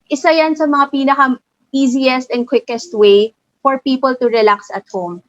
isa yan sa mga pinaka-easiest and quickest way for people to relax at home.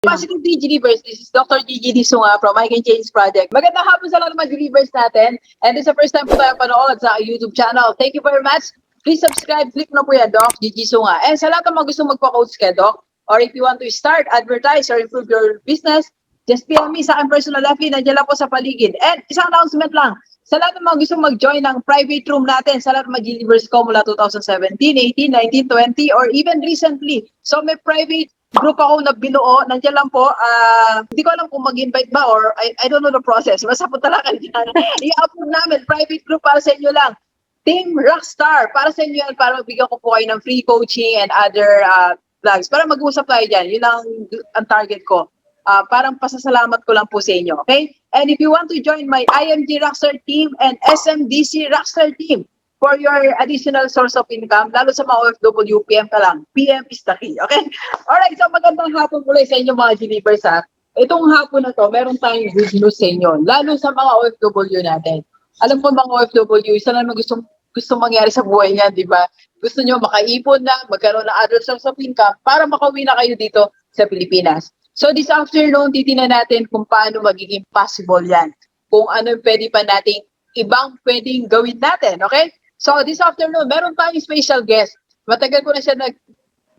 Positive Gigi-Livers, this is Dr. Gigi Sunga from I Can Change Project. Magandang hapon sa lahat ng mga Gigi-Livers natin. And this is the first time po tayo panood sa YouTube channel. Thank you very much. Please subscribe, click na po yan, Doc Gigi Sunga. And sa lahat ng mga gusto magpa-coach kay Doc, or if you want to start, advertise, or improve your business, just PM me sa akin personal FB, nandiyan lang po sa paligid. And isang announcement lang, sa lahat ng mga gusto mag-join ng private room natin, sa lahat ng mga Gigi-Livers ko mula 2017, 18, 19, 20, or even recently. So may private group ako na binuo, nandiyan lang po, hindi ko alam kung mag-invite ba or I don't know the process. Basta punta lang kayo dyan. I-upload namin, private group para sa inyo lang. Team Rockstar, para sa inyo yan, para bigyan ko po kayo ng free coaching and other vlogs. Para mag-usap tayo dyan, yun ang target ko. Parang pasasalamat ko lang po sa inyo, okay? And if you want to join my IMG Rockstar team and SMDC Rockstar team, for your additional source of income, lalo sa mga OFW, PM ka lang. PM is the key, okay? Alright, so magandang hapon muli sa inyo mga Gilivers, ha? Itong hapon na to, meron tayong good news sa inyo, lalo sa mga OFW natin. Alam ko mga OFW, isa lang na gusto mangyari sa buhay niya, di ba? Gusto nyo makaipon na, magkaroon ng other source of income para makauwi na kayo dito sa Pilipinas. So this afternoon, titingnan natin kung paano magiging possible yan. Kung ano pwede pa nating ibang pwedeng gawin natin, okay? So, this afternoon, meron tayong special guest. Matagal ko na siya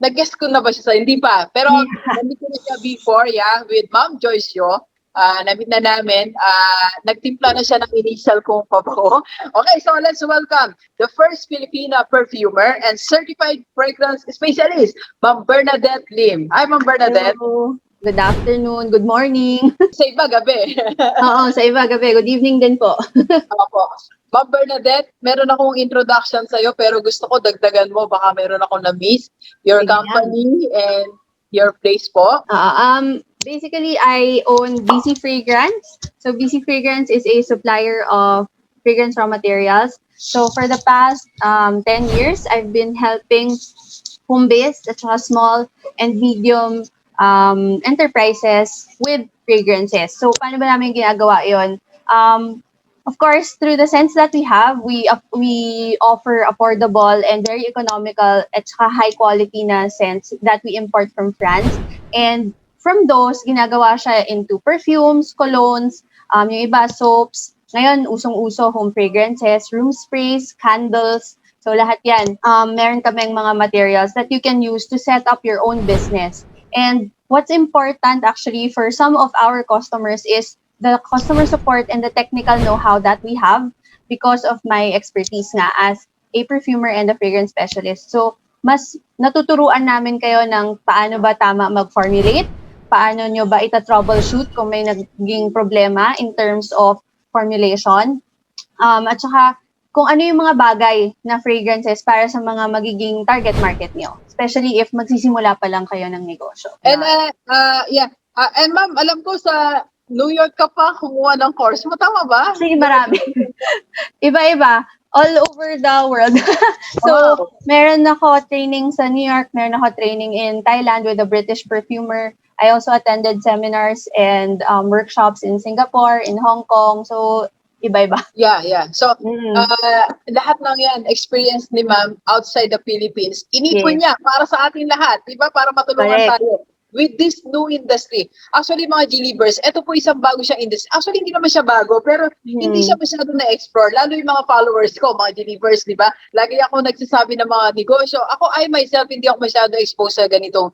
nag-guest ko na ba siya? Hindi pa. Pero, nandito na siya before, with Ma'am Joyce Yo. Namit na namin. Nagtimpla na siya ng initial kong pabango. Okay, so let's welcome the first Filipina perfumer and certified fragrance specialist, Ma'am Bernadette Lim. Hi, Ma'am Bernadette. Hello. Good afternoon, good morning. Sa iba, gabi. Oo, sa iba, gabi. Good evening din po. Opo. Ma'am Bernadette, meron akong introduction sa'yo pero gusto ko dagdagan mo. Baka meron akong na-miss. Your company and your place po. Basically, I own BC Fragrance. So, BC Fragrance is a supplier of fragrance raw materials. So, for the past 10 years, I've been helping home-based at saka small and medium enterprises with fragrances. So, paano ba namin ginagawa yun? Of course, through the sense that we have, we offer affordable and very economical at saka high quality na scents that we import from France. And from those, ginagawa siya into perfumes, colognes, yung iba soaps. Ngayon, usong-uso home fragrances, room sprays, candles. So lahat yan. Meron kaming mga materials that you can use to set up your own business. And what's important actually for some of our customers is the customer support and the technical know-how that we have because of my expertise nga as a perfumer and a fragrance specialist. So, mas natuturuan namin kayo ng paano ba tama mag-formulate, paano nyo ba ita-troubleshoot kung may naging problema in terms of formulation, at saka kung ano yung mga bagay na fragrances para sa mga magiging target market nyo, especially if magsisimula pa lang kayo ng negosyo. And and ma'am, alam ko sa New York ka pa kumuha ng course mo, tama ba? Kasi marami. Iba-iba. All over the world. So, meron ako training sa New York, meron ako training in Thailand with a British perfumer. I also attended seminars and workshops in Singapore, in Hong Kong. So, iba-iba. Yeah. So, lahat ng yan, experience ni ma'am outside the Philippines, inipon niya para sa ating lahat, di ba? Para matulungan tayo with this new industry. Actually, mga G-Livers, ito po isang bago siyang industry. Actually, hindi naman siya bago, pero hindi siya masyado na-explore. Lalo yung mga followers ko, mga G-Livers, di ba? Lagi ako nagsasabi ng mga negosyo. Ako, myself, hindi ako masyado exposed sa ganitong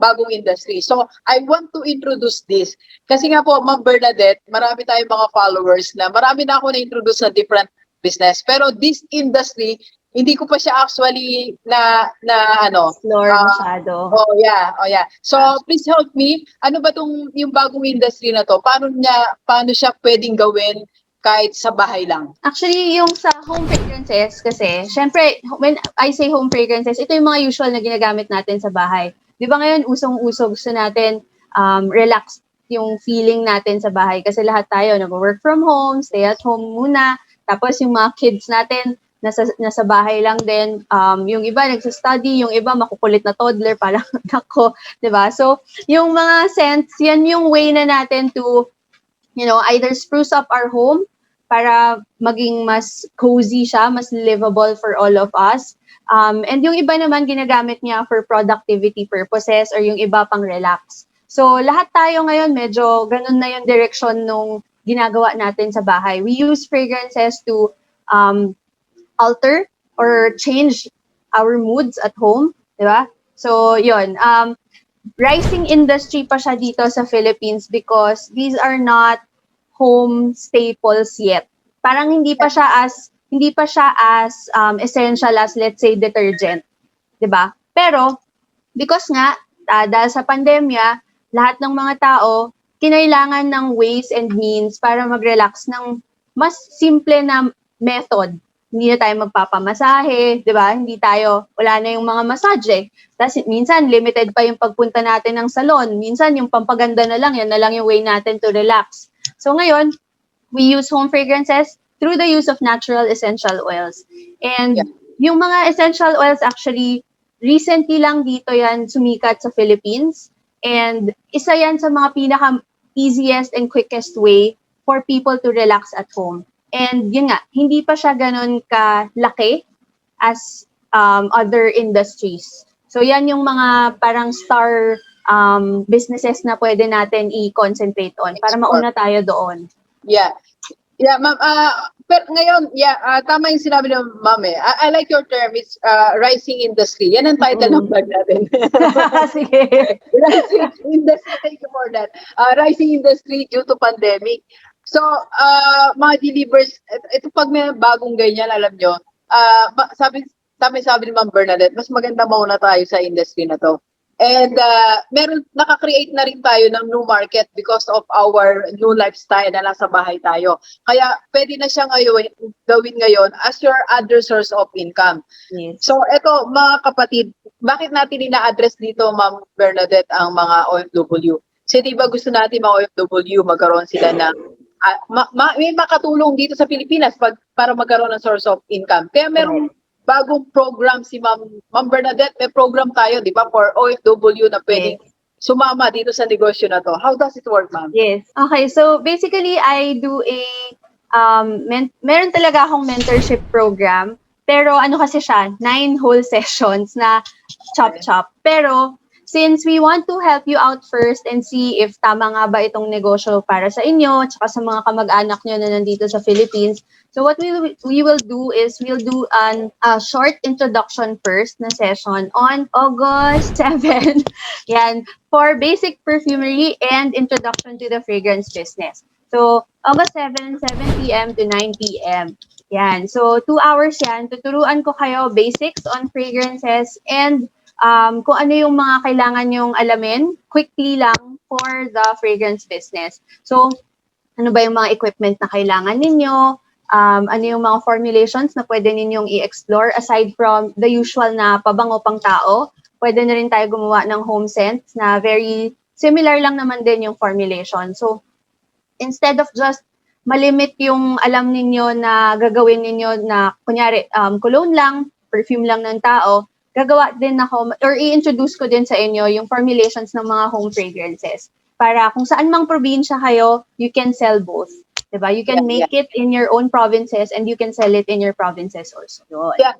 bagong industry. So, I want to introduce this. Kasi nga po, Ma'am Bernadette, marami tayong mga followers na marami na ako na-introduce na different business. Pero this industry, hindi ko pa siya actually explore masyado. Oh yeah. So please help me. Ano ba yung bagong industry na to? Paano siya pwedeng gawin kahit sa bahay lang? Actually, yung sa home fragrances kasi, syempre, when I say home fragrances, ito yung mga usual na ginagamit natin sa bahay. Di ba ngayon, usong-uso, gusto natin relax yung feeling natin sa bahay kasi lahat tayo nag-work from home, stay at home muna. Tapos yung mga kids natin, nasa bahay lang din. Yung iba nagsa-study, yung iba makukulit na toddler, parang nako, 'di ba? So, yung mga scents, yan yung way na natin to, either spruce up our home para maging mas cozy siya, mas livable for all of us. And yung iba naman ginagamit niya for productivity purposes or yung iba pang relax. So, lahat tayo ngayon medyo ganun na yung direction nung ginagawa natin sa bahay. We use fragrances to alter or change our moods at home, di ba? So, yun. Rising industry pa siya dito sa Philippines because these are not home staples yet. Parang hindi pa siya as essential as, let's say, detergent, 'di ba? Pero because nga dahil sa pandemya, lahat ng mga tao kinailangan ng ways and means para mag-relax ng mas simple na method. Hindi na tayo magpapamasahe, 'di ba? Wala na yung mga massage. Tapos minsan limited pa yung pagpunta natin ng salon. Minsan yung pampaganda na lang, yan na lang yung way natin to relax. So ngayon, we use home fragrances through the use of natural essential oils. And yung mga essential oils actually, recently lang dito yan sumikat sa Philippines. And isa yan sa mga pinaka-easiest and quickest way for people to relax at home. And yun nga, hindi pa siya ganun kalaki as other industries. So yan yung mga parang star businesses na pwede natin i-concentrate on para mauna tayo doon. Yeah. Yeah, ma'am. Pero ngayon, tama yung sinabi ng ma'am eh. I like your term, it's rising industry. Yan ang title ng vlog natin. Sige. Rising industry, thank you for that. Rising industry due to pandemic. So, mga delivers, ito pag may bagong ganyan, alam nyo, sabi ni Ma'am Bernadette, mas maganda mauna tayo sa industry na to. And nakakreate na rin tayo ng new market because of our new lifestyle na nasa bahay tayo. Kaya pwede na siya gawin ngayon as your other source of income. Yes. So eto mga kapatid, bakit natin ina-address dito Ma'am Bernadette ang mga OFW? Kasi diba gusto natin mga OFW magkaroon sila ng may makatulong dito sa Pilipinas para magkaroon ng source of income. Kaya merong bagong program si Ma'am Bernadette, may program tayo, di ba, for OFW na pwedeng sumama dito sa negosyo na to. How does it work, ma'am? Yes. Okay, so basically, I do meron talaga akong mentorship program, pero ano kasi siya, 9 whole sessions na chop-chop. Pero, since we want to help you out first and see if tama nga ba itong negosyo para sa inyo, tsaka sa mga kamag-anak nyo na nandito sa Philippines, so what we will do is we'll do a short introduction first na session on August 7. Yan, for basic perfumery and introduction to the fragrance business. So, August 7, 7 p.m. to 9 p.m. Yan. So, 2 hours yan. Tuturuan ko kayo basics on fragrances and kung ano yung mga kailangan nyong alamin, quickly lang for the fragrance business. So, ano ba yung mga equipment na kailangan ninyo? Ano yung mga formulations na pwede ninyong i-explore aside from the usual na pabango pang tao? Pwede na rin tayo gumawa ng home scents na very similar lang naman din yung formulation. So, instead of just malimit yung alam ninyo na gagawin ninyo na, kunyari, cologne lang, perfume lang ng tao, gagawa din ako, or i-introduce ko din sa inyo yung formulations ng mga home fragrances. Para kung saan mang probinsya kayo, you can sell both. Diba? You can make it in your own provinces and you can sell it in your provinces also. Yun. Yeah.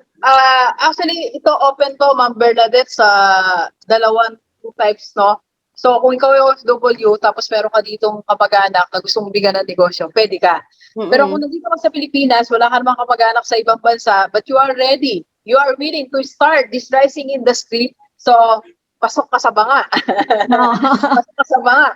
Actually, ito open to, Ma'am Bernadette, sa dalawang types, no? So, kung ikaw yung OFW, tapos meron ka ditong kapag-anak na gusto mong bigyan ng negosyo, pwede ka. Pero kung nandito ka sa Pilipinas, wala ka namang kapag-anak sa ibang bansa, but you are ready, you are willing to start this rising industry, so, pasok ka sa banga. Pasok ka sa banga.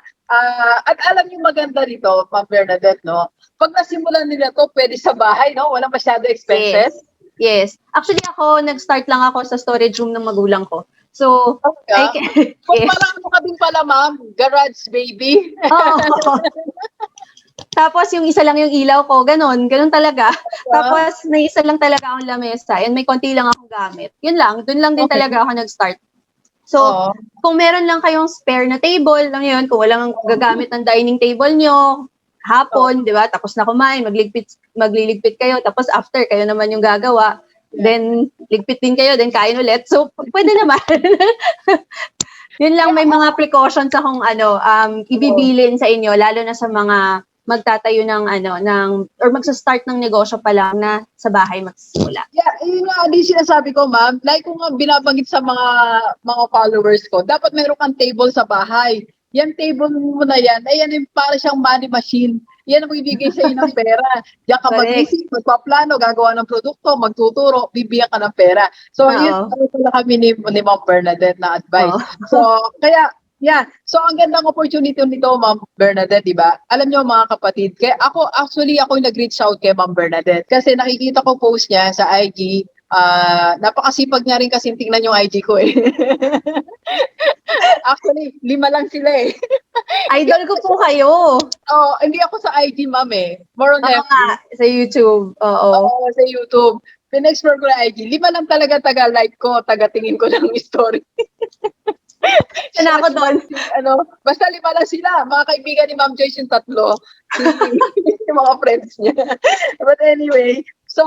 At alam niyo maganda dito, Ma'am Bernadette, no? Pag nasimulan nila to, pwede sa bahay, no? Walang masyado expenses. Yes. Actually, nag-start lang ako sa storage room ng magulang ko. So, Kung parang ano ka din pala, ma'am, garage baby. Tapos, yung isa lang yung ilaw ko, ganun talaga. Tapos, may isa lang talaga akong lamesa and may konti lang akong gamit. Yun lang, dun lang din talaga ako nag-start. So, kung meron lang kayong spare na table, lang yun, kung walang gagamit ng dining table nyo, hapon, di ba? Tapos na kumain, magliligpit kayo, tapos after, kayo naman yung gagawa. Then, ligpit din kayo, then kain ulit. So, pwede naman. Yun lang, may mga precautions akong ibibilin sa inyo, lalo na sa mga magtatayo or magsa-start ng negosyo pa lang na sa bahay magsisimula. Yeah, yun nga din sinasabi ko, ma'am. Like kung nga binabanggit sa mga followers ko, dapat meron kang table sa bahay. Yan table mo na yan, ay yan yung para siyang money machine. Yan ang ibigay sa ng pera. Diyan ka mag-isip, magpaplano, gagawa ng produkto, magtuturo, bibigyan ka ng pera. So, yun pala kami ni Ma'am Bernadette na advice. So, kaya, yeah. So, ang gandang opportunity nito, Ma'am Bernadette, di ba? Alam niyo mga kapatid, kaya ako yung nag-reach out kay Ma'am Bernadette kasi nakikita ko post niya sa IG. Napakasipag niya rin kasi tingnan yung IG ko eh. Actually, 5 lang sila eh. Idol ko po kayo. Oh, hindi ako sa IG, ma'am eh. More on FB. Sa YouTube. Oo, sa YouTube. Pin-explore ko na IG. 5 lang talaga taga-like ko, taga-tingin ko ng story. Sana ako doon. Basta 5 lang sila. Mga kaibigan ni Ma'am Joyce yung 3. Yung mga friends niya. But anyway, so,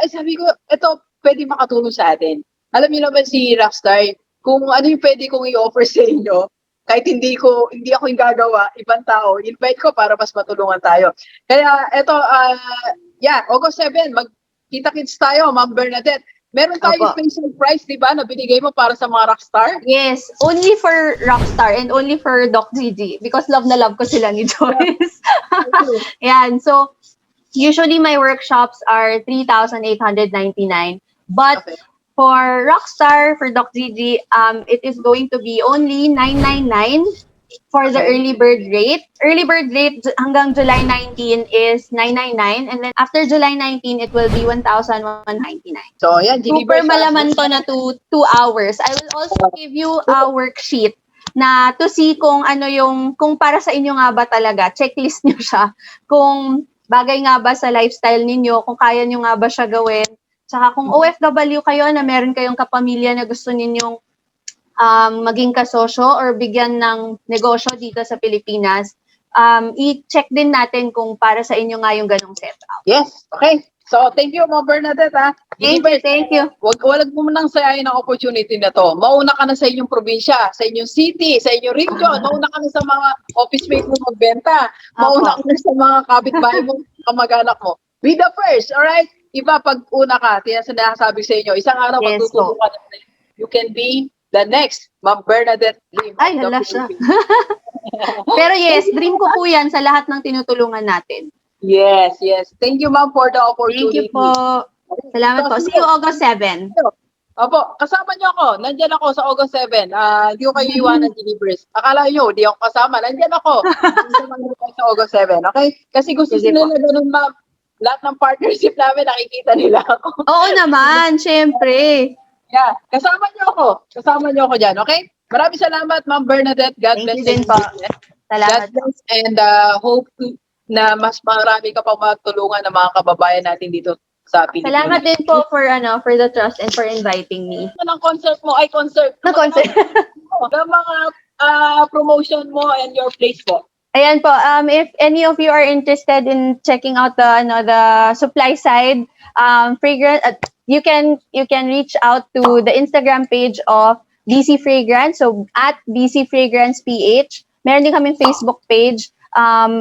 sabi ko, ito, pwede makatulong sa atin. Alam niyo naman si Rockstar, kung ano yung pwede kong i-offer sa inyo, kahit hindi ako yung gagawa, ibang tao, invite ko para mas matulungan tayo. Kaya, ito, August 7, magkita-kits tayo, Ma'am Bernadette. Meron tayong special prize, di ba, na binigay mo para sa mga rockstar? Yes, only for rockstar and only for Doc Gigi because love na love ko sila ni Joyce. Yan, so usually my workshops are 3,899, but for rockstar, for Doc Gigi, it is going to be only 999 for the early bird rate. Early bird rate hanggang July 19 is 999, and then after July 19, it will be 1,199. So, yan, super malaman to na 2 hours. I will also give you a worksheet na to see kung kung para sa inyo nga ba talaga, checklist nyo siya, kung bagay nga ba sa lifestyle ninyo, kung kaya nyo nga ba siya gawin. Tsaka kung OFW kayo na meron kayong kapamilya na gusto ninyong maging kasosyo or bigyan ng negosyo dito sa Pilipinas, i-check din natin kung para sa inyo nga yung ganong setup. Yes, okay. So, thank you, Ma'am Bernadette, ha? Thank you. Walag mo nang sayahin ang opportunity na to. Mauna ka na sa inyong probinsya, sa inyong city, sa inyong region. Mauna ka na sa mga office mate mo magbenta. Mauna ka na sa mga kapitbahay mo, kamag-anak mo. Be the first, alright? Iba, pag una ka, sinasabi sa inyo, isang araw, magtutulong ka na, you can be the next Ma'am Bernadette Lim. Ay, hala siya. Pero yes, dream ko po yan sa lahat ng tinutulungan natin. Yes. Thank you, Ma'am, for the opportunity. Thank you po. Salamat po. See you August 7. Opo, kasama niyo ako. Nandyan ako sa August 7. Hindi ko kayo iwanan, Delivers. Akala niyo, di ako kasama. Nandyan ako. Sa August 7, okay? Kasi gusto nila ganun, Ma'am. Lahat ng partnership namin, nakikita nila ako. Oo naman, syempre. Yeah, kasama niyo ako dyan, okay? Maraming salamat, Ma'am Bernadette. God bless you din po. Salamat. God bless and hope na mas marami ka pa matulungan ng mga kababayan natin dito sa Pilipinas. Salamat din po for the trust and for inviting me. Ng concert mo, concert. Ng mga promotion mo and your place po. Ayan po, if any of you are interested in checking out the supply side, fragrance, you can reach out to the Instagram page of BC Fragrance, so at BC Fragrance PH. Meron din kaming Facebook page,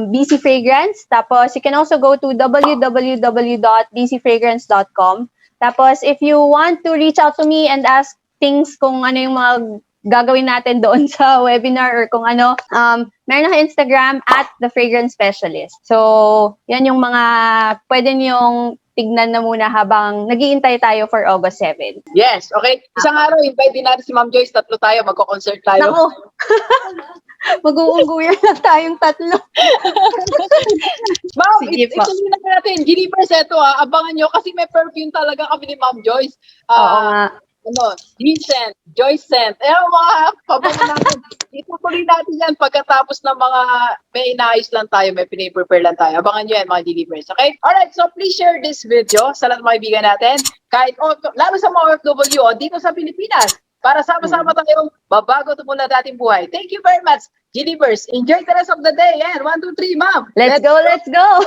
BC Fragrance. Tapos you can also go to www.bcfragrance.com. Tapos if you want to reach out to me and ask things kung ano yung mga gagawin natin doon sa webinar or kung ano, meron ako Instagram at The Fragrance Specialist. So, yan yung mga pwede niyong tignan na muna habang nag-iintay tayo for August 7. Yes, okay. Isang araw, invite din natin si Ma'am Joyce, 3 tayo, magko-concert tayo. Naku! Mag-uungguyan lang tayong 3. Ma'am, ituloy na natin. Delivers, eto abangan nyo kasi may perfume talaga kami ni Ma'am Joyce. Oo nga. Vincent, Joyce Scent. Mga pabango natin. Itutuloy natin yan pagkatapos ng mga may inaayos lang tayo, may piniprepare lang tayo. Abangan nyo yan, mga delivers. Okay? Alright, so please share this video sa lahat ng mga kaibigan natin. Kahit, lalo sa mga OFW dito sa Pilipinas. Para sama-sama tayong mabago ito mula dating buhay. Thank you very much. Gilivers, enjoy the rest of the day. And 1, 2, 3, ma'am. Let's go, let's go.